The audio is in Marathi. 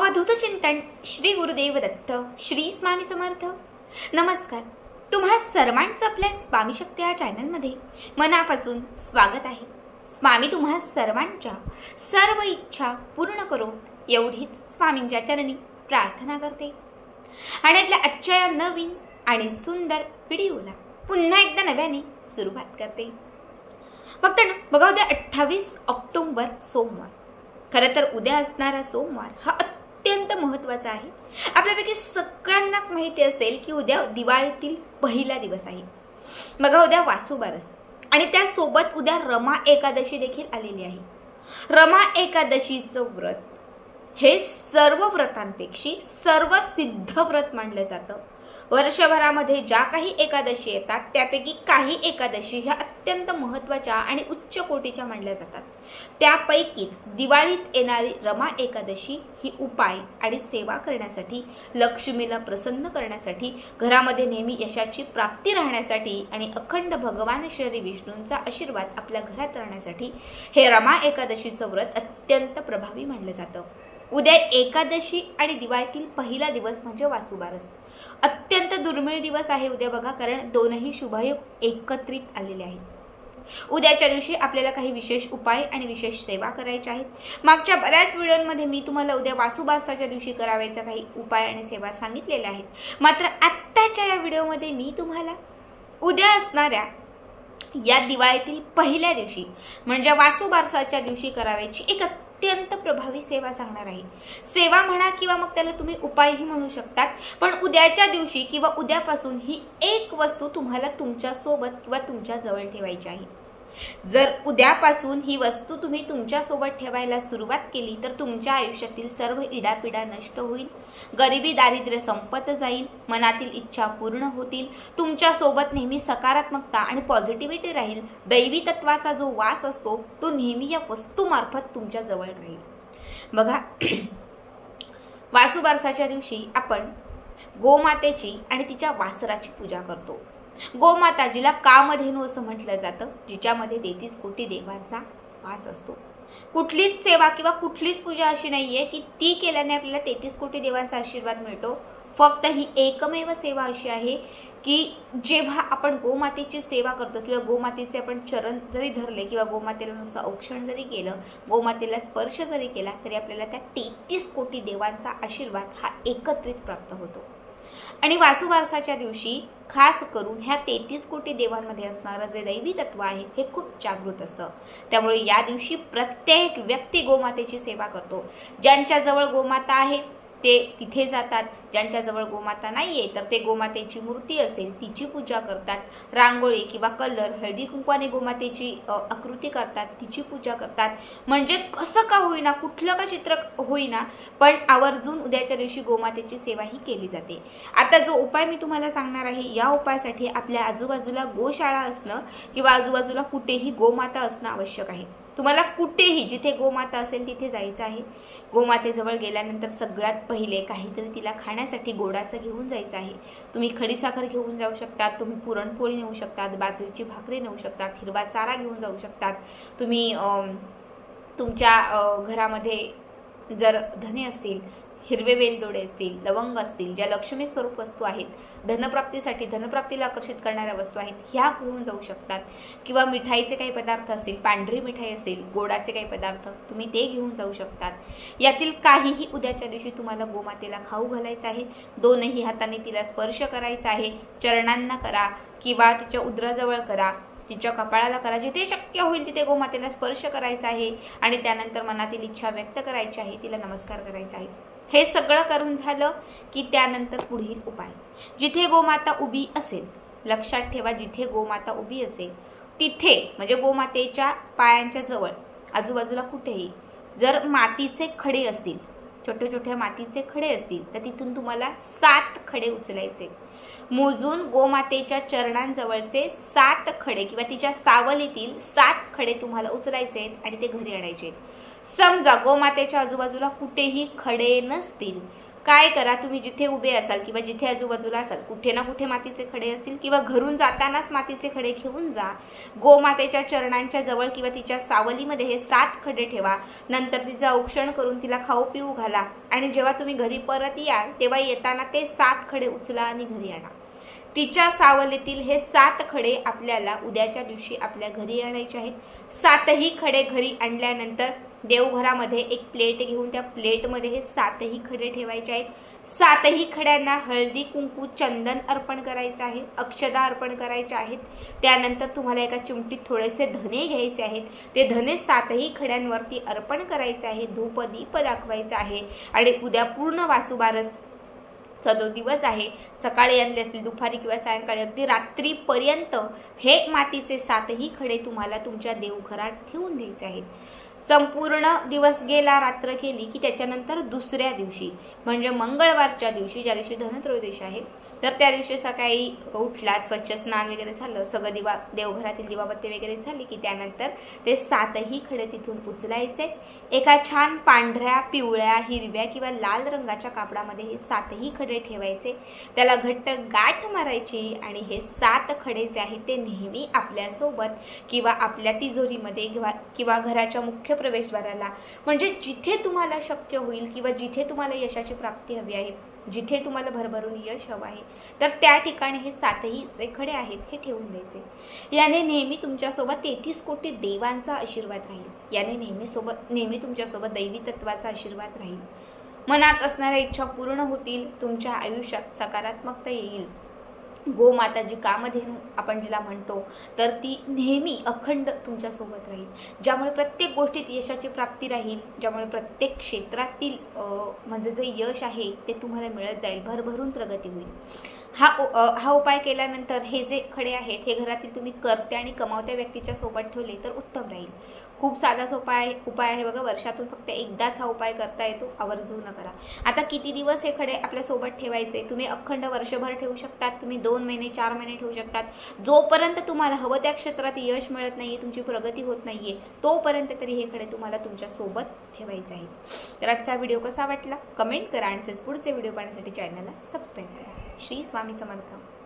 अवधूत चिंतन श्री गुरुदेव दत्त श्री स्वामी समर्थ। नमस्कार, तुम्हा सर्वांचं आपल्या स्वामी शक्ती या चॅनलमध्ये मनापासून स्वागत आहे। स्वामी तुम्हा सर्वांच्या सर्व इच्छा पूर्ण करो एवढीच स्वामींच्या चरणी प्रार्थना करते आणि आपल्या आजच्या या नवीन आणि सुंदर व्हिडिओला पुन्हा एकदा नव्याने सुरुवात करते। फक्त बघा, उद्या 28 ऑक्टोबर सोमवार। खरं तर उद्या असणारा सोमवार हा अत्यंत महत्त्वाचा आहे। आपल्यापैकी सगळ्यांनाच माहिती असेल की उद्या दिवाळीतील पहिला दिवस आहे। बघा, उद्या वासुबारस आणि त्यासोबत उद्या रमा एकादशी देखील आलेली आहे। रमा एकादशीचं व्रत हे सर्व व्रतांपेक्षा सर्व सिद्ध व्रत मानलं जातं। वर्षभरामध्ये ज्या काही एकादशी येतात त्यापैकी काही एकादशी ह्या अत्यंत महत्त्वाच्या आणि उच्च कोटीच्या मानल्या जातात। त्यापैकीच दिवाळीत येणारी रमा एकादशी ही उपाय आणि सेवा करण्यासाठी, लक्ष्मीला प्रसन्न करण्यासाठी, घरामध्ये नेहमी यशाची प्राप्ती राहण्यासाठी आणि अखंड भगवान श्री विष्णूंचा आशीर्वाद आपल्या घरात राहण्यासाठी हे रमा एकादशीचं व्रत अत्यंत प्रभावी मानलं जातं। उद्या एकादशी आणि दिवाळीतील पहिला दिवस म्हणजे वासुबारस। अत्यंत दुर्मिळ दिवस आहे उद्या बघा, कारण दोनही शुभयोग एकत्रित आलेले आहेत। उद्याच्या दिवशी आपल्याला काही विशेष उपाय आणि विशेष सेवा करायच्या आहेत। मागच्या बऱ्याच व्हिडिओमध्ये मी तुम्हाला उद्या वासुबारसाच्या दिवशी करायच्या काही उपाय आणि सेवा सांगितलेल्या आहेत। मात्र आत्ताच्या या व्हिडिओमध्ये मी तुम्हाला उद्या असणाऱ्या या दिवाळीतील पहिल्या दिवशी म्हणजे वासुबारसाच्या दिवशी करायची एक अत्यंत प्रभावी सेवा सांगणार आहे। सेवा म्हणा किंवा मग त्याला तुम्ही उपायही म्हणू शकतात, पण उद्याच्या दिवशी किंवा उद्यापासून ही एक वस्तू तुम्हाला तुमच्या सोबत किंवा तुमच्या जवळ ठेवायची आहे। जर उद्यापासून ही वस्तू तुम्ही तुमच्या सोबत ठेवायला सुरुवात केली तर तुमच्या आयुष्यातील सर्व इडापिडा नष्ट होईल, गरिबी दारिद्र्य संपत जाईल, मनातील इच्छा पूर्ण होतील, तुमच्या सोबत नेहमी सकारात्मकता आणि पॉझिटिव्हिटी राहील, दैवी तत्वाचा जो वास असतो तो नेहमी या वस्तूमार्फत तुमच्या जवळ राहील। बघा, वासुबारसाच्या दिवशी आपण गोमातेची आणि तिच्या वासराची पूजा करतो। गोमाता जिला कामधेनू असं म्हटलं जातं, जिच्यामध्ये 33 कोटी देवांचा वास असतो। कुठलीच सेवा किंवा कुठलीच पूजा अशी नाहीये की ती केल्याने आपल्याला 33 कोटी देवांचा आशीर्वाद मिळतो। फक्त ही एकमेव सेवा अशी आहे की जेव्हा आपण गोमातेची सेवा करतो किंवा गोमातेचे आपण चरण जरी धरले किंवा गोमातेला नुसतं औक्षण जरी केलं, गोमातेला स्पर्श जरी केला, तरी आपल्याला त्या 33 कोटी देवांचा आशीर्वाद हा एकत्रित प्राप्त होतो। आणि वासुबारसाच्या दिवशी खास करून ह्या 33 कोटी देवांमध्ये असणारं जे दैवी तत्व आहे हे खूप जागृत असतं। त्यामुळे या दिवशी प्रत्येक व्यक्ती गोमातेची सेवा करतो। ज्यांच्याजवळ गोमाता आहे ते तिथे जातात, ज्यांच्याजवळ गोमाता नाहीये तर ते गोमातेची मूर्ती असेल तिची पूजा करतात, रांगोळी किंवा कलर हळदी कुंकवाने गोमातेची आकृती करतात, तिची पूजा करतात। म्हणजे कसं का होईना, कुठलं का चित्र होईना, पण आवर्जून उद्याच्या दिवशी गोमातेची सेवा ही केली जाते। आता जो उपाय मी तुम्हाला सांगणार आहे या उपायासाठी आपल्या आजूबाजूला गोशाळा असणं किंवा आजूबाजूला कुठेही गोमाता असणं आवश्यक आहे। तुम्हाला कुठेही जिथे गोमाता असेल तिथे जायचं आहे। गोमातेजवळ गेल्यानंतर सगळ्यात पहिले काहीतरी तिला खाण्यासाठी गोडाचं घेऊन जायचं आहे। तुम्ही खडीसाखर घेऊन जाऊ शकतात, तुम्ही पुरणपोळी नेऊ शकतात, बाजरीची भाकरी नेऊ शकतात, हिरवा चारा घेऊन जाऊ शकतात। तुम्ही तुमच्या घरामध्ये जर धने असतील, हिरवे वेलदोडे असतील, लवंग असतील, ज्या लक्ष्मी स्वरूप वस्तू आहेत, धनप्राप्तीसाठी धनप्राप्तीला आकर्षित करणाऱ्या वस्तू आहेत, ह्या घेऊन जाऊ शकतात। किंवा मिठाईचे काही पदार्थ असतील, पांढरी मिठाई असेल, गोडाचे काही पदार्थ तुम्ही ते घेऊन जाऊ शकतात। यातील काहीही उद्याच्या दिवशी तुम्हाला गोमातेला खाऊ घालायचं आहे। दोनही हाताने तिला स्पर्श करायचा आहे। चरणांना करा किंवा तिच्या उदराजवळ करा, तिच्या कपाळाला करा, जिथे शक्य होईल तिथे गोमातेला स्पर्श करायचा आहे आणि त्यानंतर मनातील इच्छा व्यक्त करायची आहे, तिला नमस्कार करायचा आहे। हे सगळं करून झालं की त्यानंतर पुढील उपाय, जिथे गोमाता उभी असेल, लक्षात ठेवा, जिथे गोमाता उभी असेल तिथे म्हणजे गोमातेच्या पायांच्या जवळ आजूबाजूला कुठेही जर मातीचे खडे असतील, छोटे छोटे मातीचे खडे असतील तर तिथून तुम्हाला 7 खडे उचलायचे। मोजून गोमातेच्या चरणांजवळचे 7 खडे किंवा तिच्या सावलीतील 7 खडे तुम्हाला उचलायचे आहेत आणि ते घरी आणायचे। समजा गोमातेच्या आजूबाजूला कुठेही खडे नसतील, काय करा, तुम्ही जिथे उभे असाल किंवा जिथे आजूबाजूला असाल कुठे ना कुठे मातीचे खडे असतील किंवा घरून जातानाच मातीचे खडे घेऊन जा. गोमातेच्या चरणांच्या जवळ किंवा तिच्या सावलीमध्ये हे 7 खडे ठेवा. नंतर तिचं औक्षण करून तिला खाऊ पिऊ घाला आणि जेव्हा तुम्ही घरी परत याल तेव्हा येताना ते 7 खडे उचला आणि घरी आणा. तिच्या सावलीतील हे 7 खडे आपल्याला उद्याच्या दिवशी आपल्या घरी आणायचे आहेत. 7ही खडे घरी आणल्यानंतर देवघरामध्ये एक प्लेट घेऊन त्या प्लेटमध्ये हे 7ही खडे ठेवायचे आहेत. 7ही खड्यांना हळदी कुंकू चंदन अर्पण करायचं आहे, अक्षदा अर्पण करायच्या आहेत. त्यानंतर तुम्हाला एका चिमटीत थोडेसे धने घ्यायचे आहेत. ते धने 7ही खड्यांवरती अर्पण करायचे आहे. धूप दीप दाखवायचा आहे आणि उद्या पूर्ण वासुबारस जो दिवस आहे, सकाळी आणले असेल दुपारी किंवा सायंकाळी अगदी रात्रीपर्यंत हे मातीचे 7ही खडे तुम्हाला तुमच्या देवघरात ठेवून द्यायचे आहेत. संपूर्ण दिवस गेला, रात्र गेली की त्याच्यानंतर दुसऱ्या दिवशी म्हणजे मंगळवारच्या दिवशी, ज्या दिवशी धनत्रयोदशी आहे, तर त्या दिवशी सकाळी उठलात, स्वच्छ स्नान वगैरे झालं, सगळं देवघरातील दिवाबत्ती वगैरे झाली की त्यानंतर ते 7ही खडे तिथून उचलायचे. एका छान पांढऱ्या, पिवळ्या, हिरव्या किंवा लाल रंगाच्या कापडामध्ये हे 7ही खडे ठेवायचे. त्याला घट्ट गाठ मारायची आणि हे 7 खडे जे आहेत ते नेहमी आपल्यासोबत किंवा आपल्या तिजोरीमध्ये किंवा घराच्या मुख्य प्रवेशद्वाराला, म्हणजे जिथे तुम्हाला शक्य होईल किंवा जिथे तुम्हाला यशाची प्राप्ती हवी आहे, जिथे तुम्हाला भरभरून यश हवं आहे, तर त्या ठिकाणी हे 7ही जे खडे आहेत हे ठेवून द्यायचे. याने नेहमी तुमच्यासोबत 33 कोटी देवांचा आशीर्वाद राहील. याने नेहमी तुमच्यासोबत दैवी तत्वाचा आशीर्वाद राहील. मनात असणाऱ्या इच्छा पूर्ण होतील. तुमच्या आयुष्यात सकारात्मकता येईल. गोमाता जी कामधेनू आपण जिला म्हणतो, तर ती नेहमी अखंड तुमच्यासोबत राहील, ज्यामुळे प्रत्येक गोष्टीत यशाची प्राप्ती राहील, ज्यामुळे प्रत्येक क्षेत्रातील म्हणजे जे यश आहे ते तुम्हाला मिळत जाईल, भरभरून प्रगती होईल. हा उपाय केल्यानंतर हे जे खडे आहेत हे घरातील तुम्ही करत्या आणि कमावत्या व्यक्तीच्या सोबत ठेवले तर उत्तम राहील. खूप साधा सोपा उपाय आहे बघा. वर्षातून फक्त एकदाच हा उपाय करता येतो. आवर्जून करा. आता किती दिवस हे खडे आपल्या सोबत ठेवायचे? तुम्ही अखंड वर्षभर ठेवू शकतात, तुम्ही 2 महिने 4 महिने ठेवू शकतात. जोपर्यंत तुम्हाला हवं त्या क्षेत्रात यश मिळत नाहीये, तुमची प्रगती होत नाहीये, तोपर्यंत तरी हे खडे तुम्हाला तुमच्या सोबत ठेवायचे आहेत. तर आजचा व्हिडिओ कसा वाटला कमेंट करा आणि पुढचे व्हिडिओ पाहण्यासाठी चॅनलला सबस्क्राईब करा. श्री स्वामी समर्थ.